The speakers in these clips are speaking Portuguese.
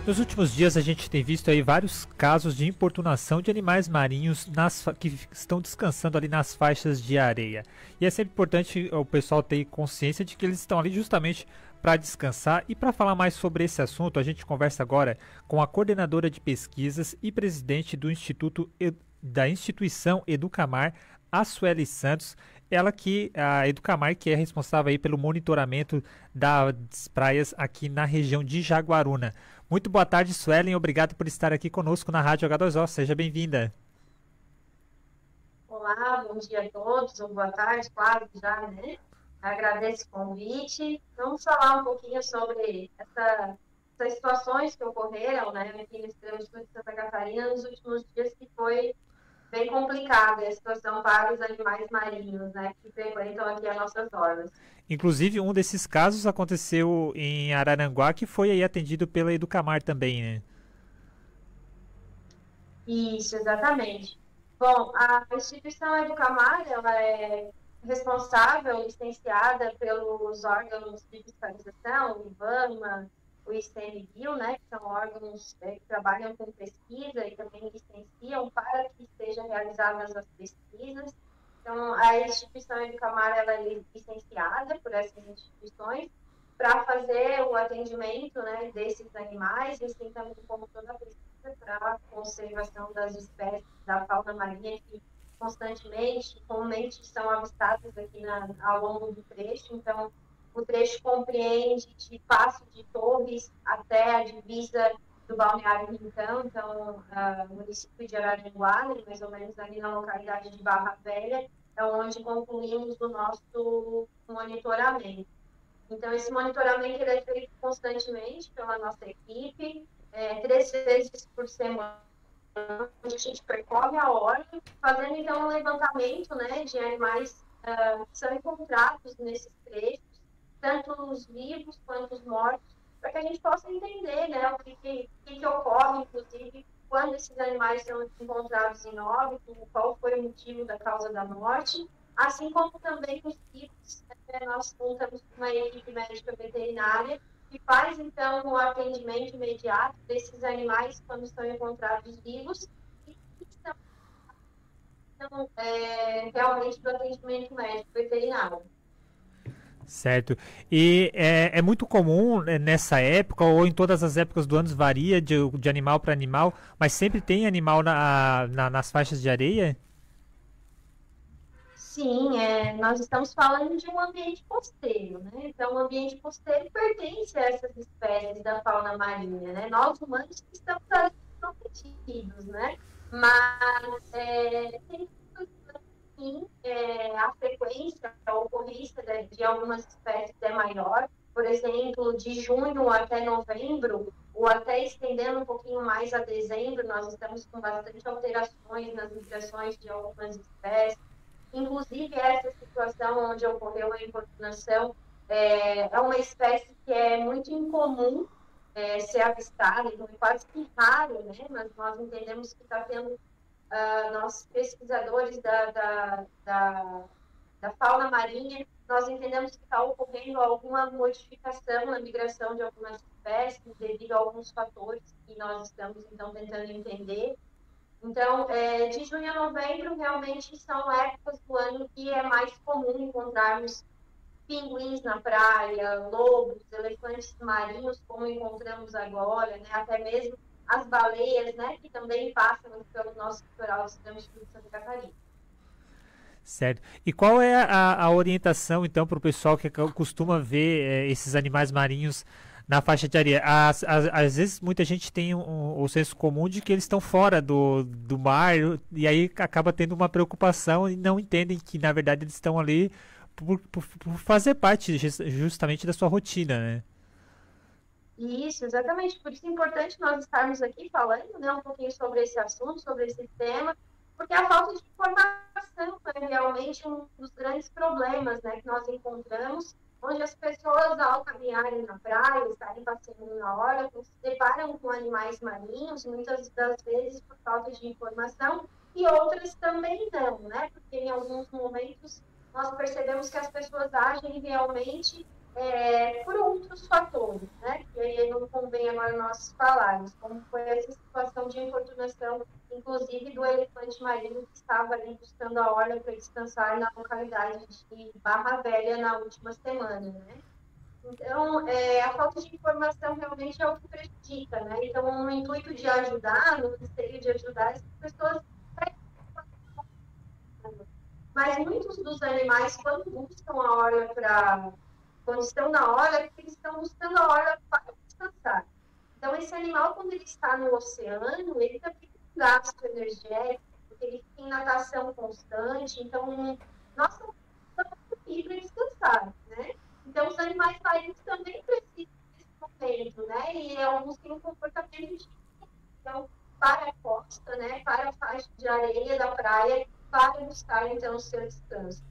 Nos últimos dias a gente tem visto aí vários casos de importunação de animais marinhos que estão descansando ali nas faixas de areia. E é sempre importante o pessoal ter consciência de que eles estão ali justamente para descansar. E para falar mais sobre esse assunto, a gente conversa agora com a coordenadora de pesquisas e presidente do da instituição Educamar, a Sueli Santos. A Educamar, que é responsável aí pelo monitoramento das praias aqui na região de Jaguaruna. Muito boa tarde, Suelen. Obrigado por estar aqui conosco na Rádio H2O. Seja bem-vinda. Olá, bom dia a todos, ou boa tarde, quase já, né? Agradeço o convite. Vamos falar um pouquinho sobre essas situações que ocorreram, né, aqui no extremo sul de Santa Catarina nos últimos dias, que foi bem complicada a situação para os animais marinhos, né, que frequentam aqui as nossas zonas. Inclusive, um desses casos aconteceu em Araranguá, que foi aí atendido pela Educamar também, né? Isso, exatamente. Bom, a instituição Educamar, ela é responsável, licenciada pelos órgãos de fiscalização, o IBAMA, o ICMBio, né, que são órgãos que trabalham com pesquisa e também licenciam para que sejam realizadas as pesquisas. Então, a instituição Educamar, ela é licenciada por essas instituições para fazer o atendimento, né, desses animais, assim também como toda a pesquisa para a conservação das espécies da fauna marinha que comumente são avistadas aqui ao longo do trecho. Então, o trecho compreende de Passo de Torres até a divisa do Balneário Rincão, então, o município de Araranguá, né, mais ou menos ali na localidade de Barra Velha, é onde concluímos o nosso monitoramento. Então, esse monitoramento ele é feito constantemente pela nossa equipe, 3 vezes por semana, onde a gente percorre a hora, fazendo, então, um levantamento, né, de animais que são encontrados nesses trechos, tanto os vivos quanto os mortos, para que a gente possa entender, né, o que ocorre, inclusive, quando esses animais são encontrados em óbito, qual foi o motivo da causa da morte, assim como também os vivos. Nós contamos com uma equipe médica veterinária que faz, então, o atendimento imediato desses animais quando estão encontrados vivos e estão realmente do atendimento médico veterinário. Certo. E é muito comum nessa época, ou em todas as épocas do ano, varia de animal para animal, mas sempre tem animal nas faixas de areia? Sim, nós estamos falando de um ambiente costeiro, né? Então, o ambiente costeiro pertence a essas espécies da fauna marinha, né? Nós, humanos, que estamos ali prometidos, né? Mas tem sim, a frequência, a ocorrência de algumas espécies é maior. Por exemplo, de junho até novembro, ou até estendendo um pouquinho mais a dezembro, nós estamos com bastante alterações nas migrações de algumas espécies. Inclusive, essa situação onde ocorreu a importunação é uma espécie que é muito incomum ser avistada, então é quase que raro, né? Mas nós entendemos que está tendo nós pesquisadores da fauna marinha, nós entendemos que está ocorrendo alguma modificação na migração de algumas espécies devido a alguns fatores que nós estamos, então, tentando entender. Então, de junho a novembro, realmente são épocas do ano que é mais comum encontrarmos pinguins na praia, lobos, elefantes marinhos, como encontramos agora, né? Até mesmo as baleias, né? Que também passam pelo nosso litoral do extremo sul de Santa Catarina. Certo. E qual é a orientação, então, para o pessoal que costuma ver esses animais marinhos na faixa de areia? Às vezes, muita gente tem o senso comum de que eles estão fora do mar, e aí acaba tendo uma preocupação e não entendem que, na verdade, eles estão ali por fazer parte justamente da sua rotina, né? Isso, exatamente. Por isso é importante nós estarmos aqui falando, né, um pouquinho sobre esse assunto, sobre esse tema, porque a falta de informação é realmente um dos grandes problemas, né, que nós encontramos, onde as pessoas, ao caminharem na praia, estarem passeando na hora, se deparam com animais marinhos, muitas das vezes por falta de informação, e outras também não, né, porque em alguns momentos nós percebemos que as pessoas agem realmente por outros fatores, né? Que aí não convém agora nós falarmos, como foi essa situação de importunação, inclusive do elefante marinho que estava ali buscando a orla para descansar na localidade de Barra Velha na última semana, né? Então, a falta de informação realmente é o que prejudica, né? Então, no intuito de ajudar, no receio de ajudar, essas pessoas. Mas muitos dos animais, quando buscam a hora para. Quando estão na hora, eles estão buscando a hora para descansar. Então, esse animal, quando ele está no oceano, ele também tem um gasto energético, porque ele fica em natação constante. Então, nós estamos aqui para descansar, né? Então, os animais marinhos também precisam desse momento, né? E alguns têm um comportamento de. Então, para a costa, né? Para a faixa de areia da praia, para buscar, então, o seu descanso.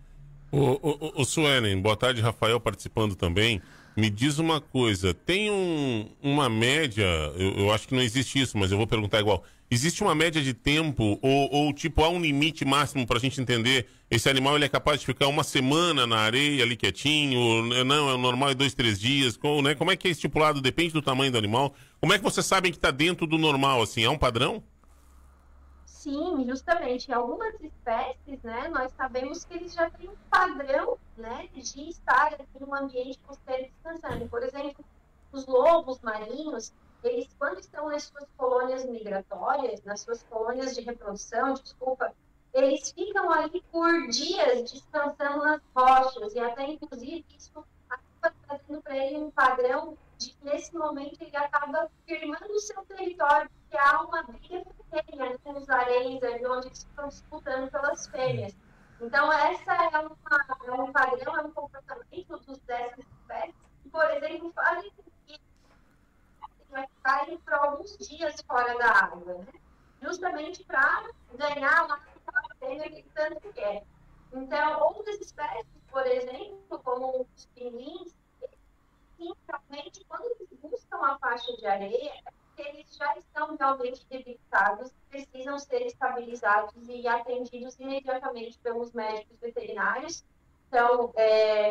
O Suelen, boa tarde, Rafael participando também. Me diz uma coisa, tem uma média, eu acho que não existe isso, mas eu vou perguntar igual. Existe uma média de tempo ou tipo, há um limite máximo para a gente entender esse animal ele é capaz de ficar uma semana na areia ali quietinho, não, é normal é 2, 3 dias, né? Como é que é estipulado? Depende do tamanho do animal. Como é que vocês sabem que está dentro do normal, assim? Há um padrão? Sim, justamente. Em algumas espécies, né, nós sabemos que eles já têm um padrão, né, de estar aqui no ambiente costeiro descansando. Por exemplo, os lobos marinhos, eles, quando estão nas suas colônias migratórias, nas suas colônias de reprodução, desculpa, eles ficam ali por dias descansando nas rochas, e até, inclusive, isso acaba trazendo para ele um padrão de que, nesse momento, ele acaba firmando o seu território, porque há uma briga fêmea, né, nos haréns ali onde eles estão disputando pelas fêmeas. Então, essa é um padrão, é um comportamento dessas espécies que, por exemplo, fazem com que vai ficar por alguns dias fora da água, né? Justamente para ganhar uma fêmea que tanto quer. Então, outras espécies, por exemplo, como os pinguins, realmente, quando eles buscam a faixa de areia, eles já estão realmente debilitados, precisam ser estabilizados e atendidos imediatamente pelos médicos veterinários. Então,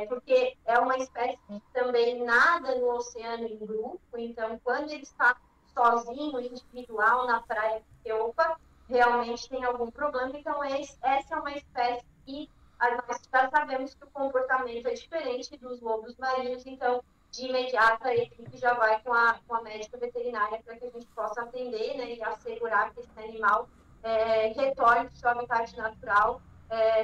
porque é uma espécie que também nada no oceano em grupo, então, quando ele está sozinho, individual, na praia, porque, opa, realmente tem algum problema. Então, essa é uma espécie que nós já sabemos que o comportamento é diferente dos lobos marinhos, então, de imediato a equipe já vai com a médica veterinária para que a gente possa atender, né, e assegurar que esse animal retorne para o seu habitat natural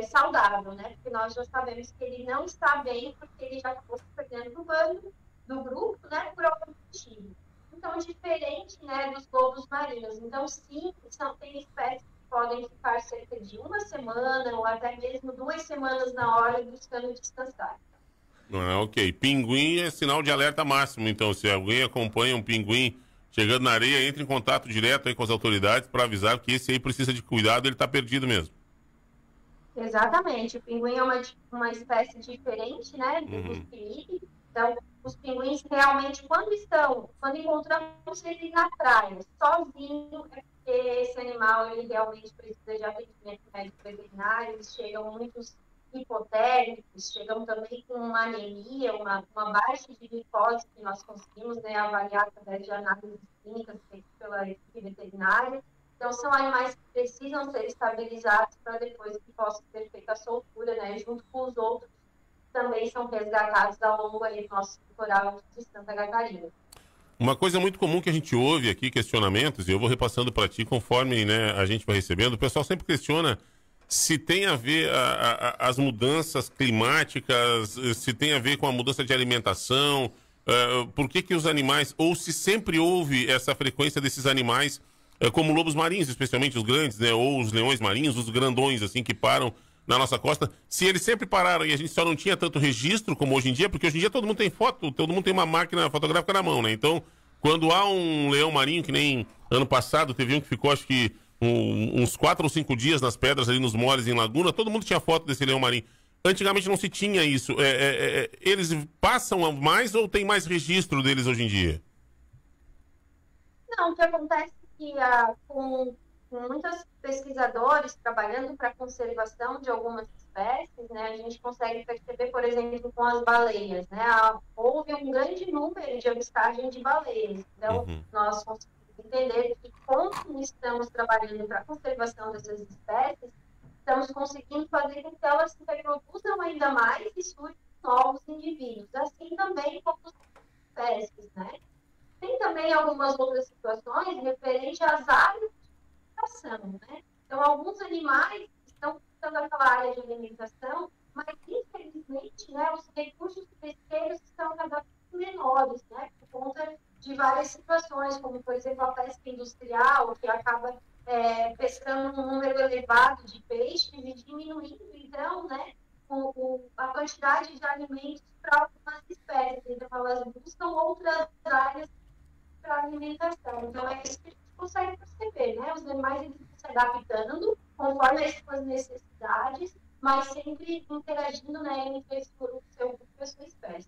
saudável, né, porque nós já sabemos que ele não está bem porque ele já acabou se perdendo do bando, do grupo, né, por algum motivo. Então, diferente, né, dos lobos marinhos. Então, sim, tem espécies que podem ficar cerca de uma semana ou até mesmo 2 semanas na hora buscando descansar. Ah, ok. Pinguim é sinal de alerta máximo, então se alguém acompanha um pinguim chegando na areia, entre em contato direto aí com as autoridades para avisar que esse aí precisa de cuidado, ele está perdido mesmo. Exatamente. O pinguim é uma espécie diferente, né, dos Uhum. piripes. Então, os pinguins realmente, quando encontramos ele na praia, sozinho, é porque esse animal, ele realmente precisa de atendimento médico veterinário, eles chegam muitos hipotérmicos, chegam também com uma anemia, uma baixa de glicose que nós conseguimos, né, avaliar através de análises clínicas feitas pela equipe veterinária. Então, são animais que precisam ser estabilizados para depois que possa ser feita a soltura, né? Junto com os outros, também são resgatados ao longo aí do nosso litoral de Santa Catarina. Uma coisa muito comum que a gente ouve aqui, questionamentos, e eu vou repassando para ti conforme, né, a gente vai recebendo, o pessoal sempre questiona se tem a ver as mudanças climáticas, se tem a ver com a mudança de alimentação, por que que os animais, ou se sempre houve essa frequência desses animais, como lobos marinhos, especialmente os grandes, né, ou os leões marinhos, os grandões, assim, que param na nossa costa, se eles sempre pararam e a gente só não tinha tanto registro como hoje em dia, porque hoje em dia todo mundo tem foto, todo mundo tem uma máquina fotográfica na mão, né? Então, quando há um leão marinho, que nem ano passado, teve um que ficou, acho que, uns 4 ou 5 dias nas pedras ali nos moles em Laguna, todo mundo tinha foto desse leão marinho. Antigamente não se tinha isso. Eles passam mais ou tem mais registro deles hoje em dia? Não, o que acontece é que com muitos pesquisadores trabalhando para a conservação de algumas espécies, né, a gente consegue perceber, por exemplo, com as baleias, né, houve um grande número de avistagem de baleias. Então, Uhum. nós conseguimos entender que, como estamos trabalhando para a conservação dessas espécies, estamos conseguindo fazer com que elas se reproduzam ainda mais e surjam novos indivíduos. Assim também com as espécies, né? Tem também algumas outras situações referentes às áreas de alimentação, né? Então, alguns animais estão buscando aquela área de alimentação, mas, infelizmente, né, os recursos pesqueiros estão cada vez menores, né? Por conta de várias situações, como, por exemplo, a pesca industrial, que acaba pescando um número elevado de peixes e diminuindo, então, né, a quantidade de alimentos para algumas espécies. Então, elas buscam outras áreas para alimentação. Então, é isso que a gente consegue perceber, né? Os animais eles vão se adaptando conforme as suas necessidades, mas sempre interagindo, né, entre o seu grupo e a sua espécie.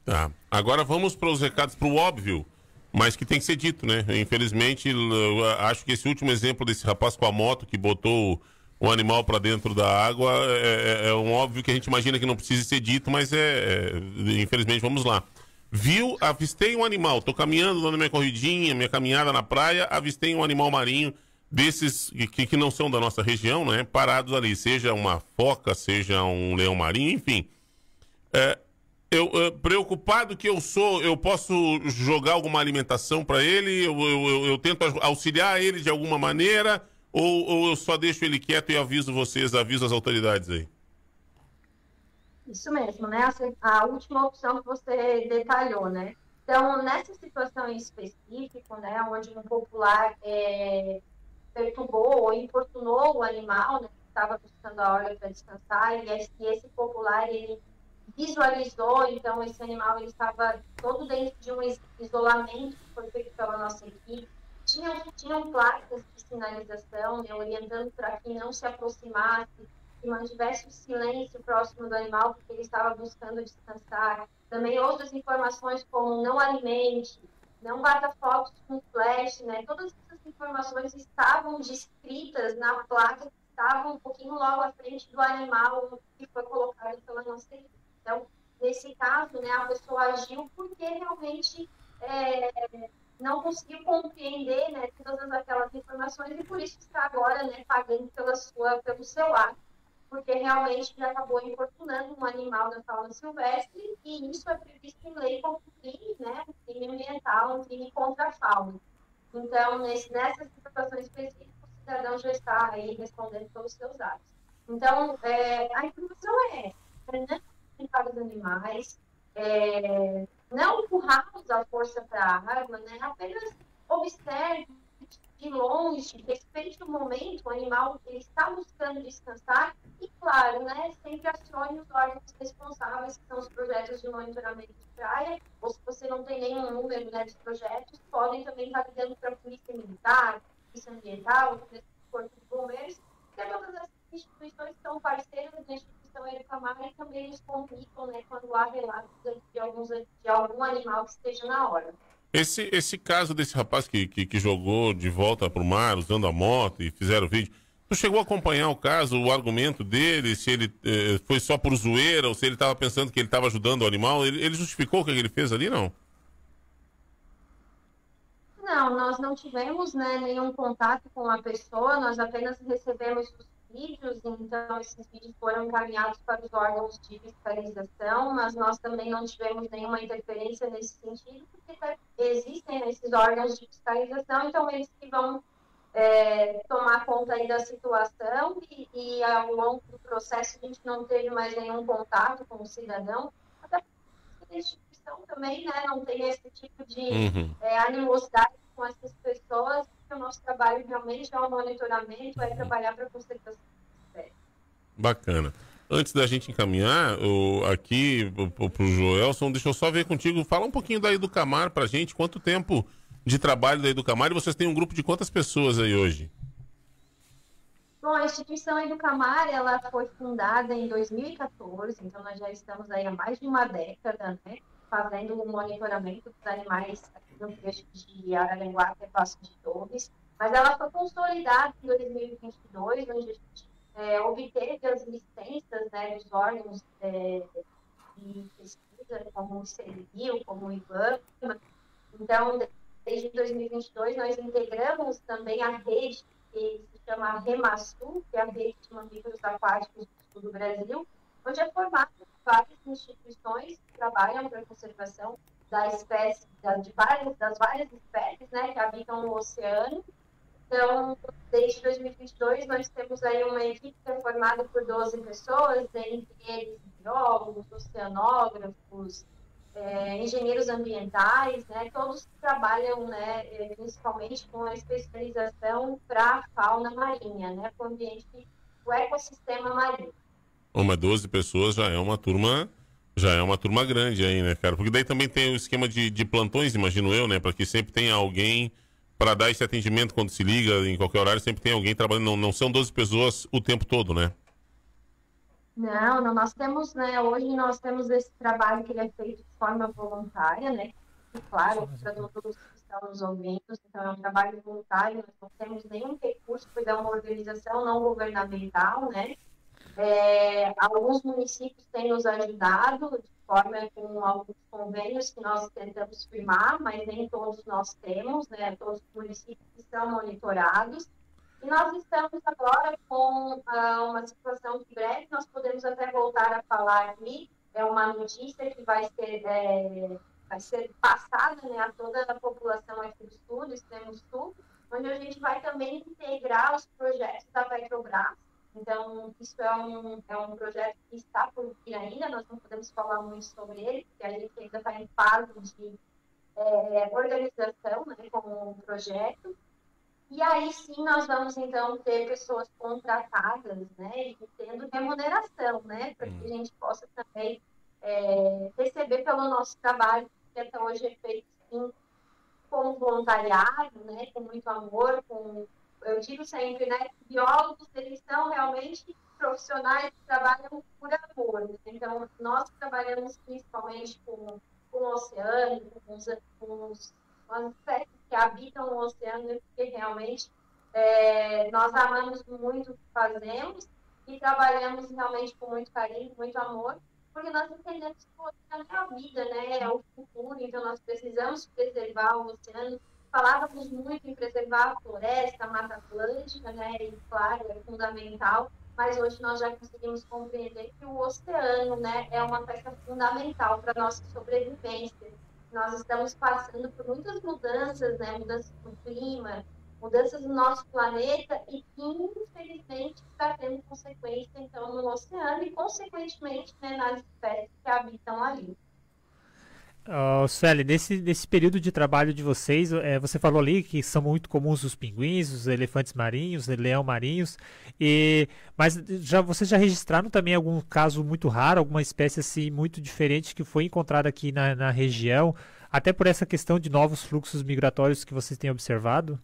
Tá. Agora vamos para os recados, para o óbvio, mas que tem que ser dito, né? Infelizmente, eu acho que esse último exemplo desse rapaz com a moto que botou o animal para dentro da água é um óbvio que a gente imagina que não precise ser dito, mas infelizmente, vamos lá. Avistei um animal, tô caminhando, dando minha corridinha, minha caminhada na praia, avistei um animal marinho desses que não são da nossa região, né? Parados ali, seja uma foca, seja um leão marinho, enfim. Preocupado que eu sou, eu posso jogar alguma alimentação para ele, eu tento auxiliar ele de alguma maneira, ou eu só deixo ele quieto e aviso as autoridades aí? Isso mesmo, né? A última opção que você detalhou, né? Então, nessa situação em específico, né, onde um popular perturbou ou importunou o animal, né, que estava buscando a hora para descansar, e esse popular, ele visualizou, então, esse animal, ele estava todo dentro de um isolamento que foi feito pela nossa equipe. Tinham placas de sinalização, né, orientando para que não se aproximasse, que mantivesse o silêncio próximo do animal, porque ele estava buscando descansar. Também outras informações como não alimente, não bata fotos com flash, né? Todas essas informações estavam descritas na placa que estava um pouquinho logo à frente do animal que foi colocado pela nossa equipe. Então, nesse caso, né, a pessoa agiu porque realmente não conseguiu compreender, né, todas aquelas informações e por isso está agora, né, pagando pelo seu ato, porque realmente já acabou importunando um animal da fauna silvestre e isso é previsto em lei como um crime, né, um crime ambiental, um crime contra a fauna. Então, nessas situações específicas, o cidadão já está aí respondendo pelos seus atos. Então, a informação é essa, né? Para os animais, não empurrá-los à força para a água, né? Apenas observe de longe, respeite o momento, o animal ele está buscando descansar e, claro, né, sempre acione os órgãos responsáveis, que são os projetos de monitoramento de praia, ou se você não tem nenhum número, né, de projetos, podem também estar ligando para a Polícia Militar, Polícia Ambiental, o Corpo de Bombeiros, que todas as instituições são parceiras da instituição Educamar e também nos comunicam, né, quando há relatos de algum animal que esteja na hora. Esse caso desse rapaz que jogou de volta pro mar usando a moto e fizeram vídeo, tu chegou a acompanhar o caso, o argumento dele, se ele foi só por zoeira ou se ele estava pensando que ele estava ajudando o animal? Ele justificou o que ele fez ali, não? Não, nós não tivemos, né, nenhum contato com a pessoa, nós apenas recebemos os vídeos, então esses vídeos foram encaminhados para os órgãos de fiscalização, mas nós também não tivemos nenhuma interferência nesse sentido, porque existem esses órgãos de fiscalização, então eles que vão tomar conta aí da situação e ao longo do processo a gente não teve mais nenhum contato com o cidadão, até porque a instituição também, né, não tem esse tipo de animosidade com essas pessoas, porque o nosso trabalho realmente é o monitoramento, é trabalhar para a conservação. Bacana. Antes da gente encaminhar aqui pro Joelson, deixa eu só ver contigo, fala um pouquinho da Educamar pra gente, quanto tempo de trabalho da Educamar e vocês têm um grupo de quantas pessoas aí hoje? Bom, a instituição Educamar, ela foi fundada em 2014, então nós já estamos aí há mais de uma década, né, fazendo o monitoramento dos animais aqui no trecho de Araranguá até Passo de Torres, mas ela foi consolidada em 2022, onde a gente obteve as licenças, né, dos órgãos de pesquisa, como o CNBio, como o IBAMA. Então, desde 2022, nós integramos também a rede que se chama REMASTU, que é a rede de mamíferos aquáticos do sul do Brasil, onde é formada várias instituições que trabalham para a conservação da espécie, das várias espécies, né, que habitam no oceano. Então, desde 2022, nós temos aí uma equipe que é formada por 12 pessoas, entre eles biólogos, oceanógrafos, engenheiros ambientais, né, todos que trabalham, né, principalmente com a especialização para a fauna marinha, né, para o ecossistema marinho. Uma 12 pessoas já é uma turma grande aí, né, cara? Porque daí também tem o esquema de plantões, imagino eu, né? Para que sempre tenha alguém para dar esse atendimento quando se liga, em qualquer horário, sempre tem alguém trabalhando. Não são 12 pessoas o tempo todo, né? Não, nós temos, né, hoje nós temos esse trabalho que ele é feito de forma voluntária, né? E claro, para todos que estão nos ouvindo, então é um trabalho voluntário, nós não temos nenhum recurso para uma organização não governamental, né? Alguns municípios têm nos ajudado de forma com alguns convênios que nós tentamos firmar, mas nem todos nós temos, né? Todos os municípios são monitorados. E nós estamos agora com uma situação que breve nós podemos até voltar a falar aqui. É uma notícia que vai ser passada, né, a toda a população aqui do sul, do extremo sul, onde a gente vai também integrar os projetos da Petrobras. Então, isso é um projeto que está por vir ainda, nós não podemos falar muito sobre ele, porque a gente ainda está em fase de organização, né, como um projeto. E aí sim nós vamos então ter pessoas contratadas, né, e tendo remuneração, né, para que a gente possa também receber pelo nosso trabalho, que até hoje é feito sim, com voluntariado, né, com muito amor, eu digo sempre, né, biólogos, eles são realmente profissionais que trabalham por amor, né? Então nós trabalhamos principalmente com o oceano, com os espécies que habitam o oceano, porque realmente nós amamos muito o que fazemos e trabalhamos realmente com muito carinho, com muito amor, porque nós entendemos que o oceano é a vida, né? É o futuro, então nós precisamos preservar o oceano. Falávamos muito em preservar a floresta, a Mata Atlântica, né? E claro, é fundamental, mas hoje nós já conseguimos compreender que o oceano, né, é uma peça fundamental para a nossa sobrevivência. Nós estamos passando por muitas mudanças, né? Mudanças no clima, mudanças no nosso planeta e que, infelizmente, está tendo consequência, então, no oceano e, consequentemente, né, nas espécies que habitam ali. Sueli, nesse período de trabalho de vocês, você falou ali que são muito comuns os pinguins, os elefantes marinhos, os leão marinhos, mas vocês já registraram também algum caso muito raro, alguma espécie assim muito diferente que foi encontrada aqui na região, até por essa questão de novos fluxos migratórios que vocês têm observado?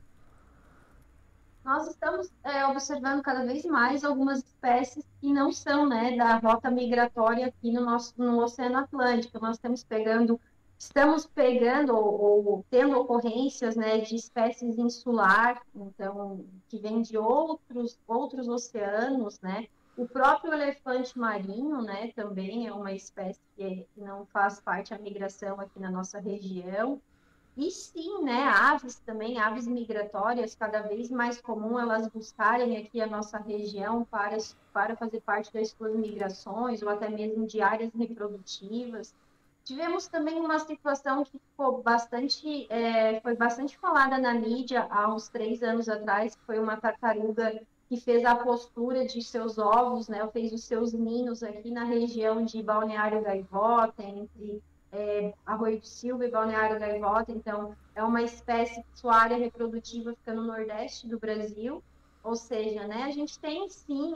Nós estamos observando cada vez mais algumas espécies que não são, né, da rota migratória aqui no Oceano Atlântico. Estamos pegando ou tendo ocorrências, né, de espécies insular, então, que vêm de outros oceanos, né? O próprio elefante marinho, né, também é uma espécie que não faz parte da migração aqui na nossa região. E sim, né, aves também, aves migratórias, cada vez mais comum elas buscarem aqui a nossa região para fazer parte das suas migrações ou até mesmo de áreas reprodutivas. Tivemos também uma situação que foi bastante falada na mídia há uns 3 anos atrás, que foi uma tartaruga que fez a postura de seus ovos, né, fez os seus ninhos aqui na região de Balneário Gaivota, entre Arroio do Silva e Balneário Gaivota. Então é uma espécie que sua área reprodutiva fica no nordeste do Brasil, ou seja, né, a gente tem sim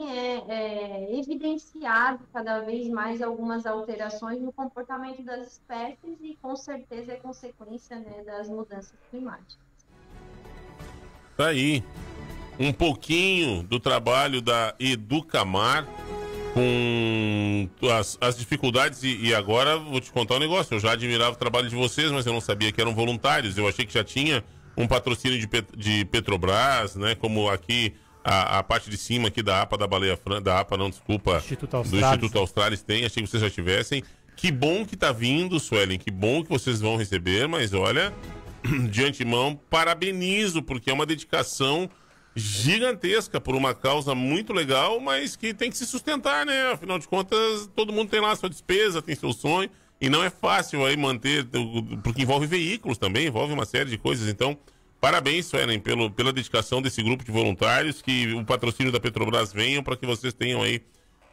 evidenciado cada vez mais algumas alterações no comportamento das espécies e com certeza é consequência, né, das mudanças climáticas. Tá aí um pouquinho do trabalho da Educamar com as dificuldades e agora vou te contar um negócio. Eu já admirava o trabalho de vocês, mas eu não sabia que eram voluntários. Eu achei que já tinha um patrocínio de Petrobras, né? Como aqui a parte de cima aqui da APA da Baleia Franca, da APA não, desculpa, Instituto do Australis. Instituto Australis tem, achei que vocês já tivessem. Que bom que tá vindo, Suelen, que bom que vocês vão receber, mas olha, de antemão, parabenizo, porque é uma dedicação gigantesca por uma causa muito legal, mas que tem que se sustentar, né? Afinal de contas, todo mundo tem lá a sua despesa, tem seu sonho, e não é fácil aí manter, porque envolve veículos também, envolve uma série de coisas, então... Parabéns, Suelen, pela dedicação desse grupo de voluntários, que o patrocínio da Petrobras venha para que vocês tenham aí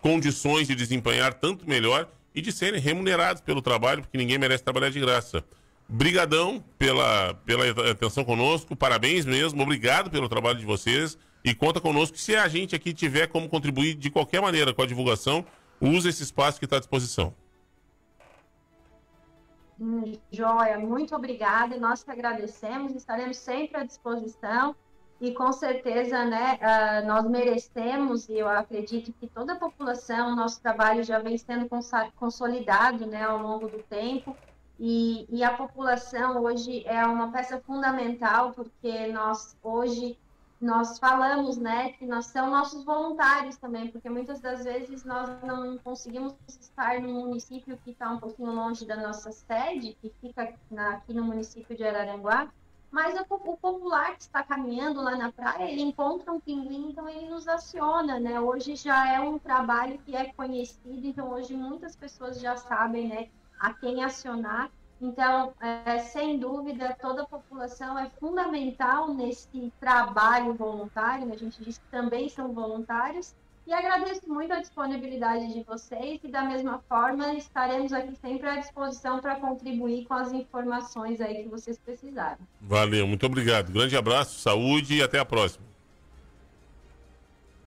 condições de desempenhar tanto melhor e de serem remunerados pelo trabalho, porque ninguém merece trabalhar de graça. Brigadão pela atenção conosco, parabéns mesmo, obrigado pelo trabalho de vocês e conta conosco. Se a gente aqui tiver como contribuir de qualquer maneira com a divulgação, use esse espaço que está à disposição. Joia, muito obrigada, nós que agradecemos, estaremos sempre à disposição e com certeza, né, nós merecemos, e eu acredito que toda a população, nosso trabalho já vem sendo consolidado, né, ao longo do tempo, e a população hoje é uma peça fundamental, porque nós falamos, né, que nós somos nossos voluntários também, porque muitas das vezes nós não conseguimos estar num município que está um pouquinho longe da nossa sede, que fica aqui no município de Araranguá, mas o popular que está caminhando lá na praia, ele encontra um pinguim, então ele nos aciona, né? Hoje já é um trabalho que é conhecido, então hoje muitas pessoas já sabem, né, a quem acionar. Então, sem dúvida, toda a população é fundamental nesse trabalho voluntário, né? A gente diz que também são voluntários, e agradeço muito a disponibilidade de vocês, e da mesma forma estaremos aqui sempre à disposição para contribuir com as informações aí que vocês precisarem. Valeu, muito obrigado. Grande abraço, saúde e até a próxima.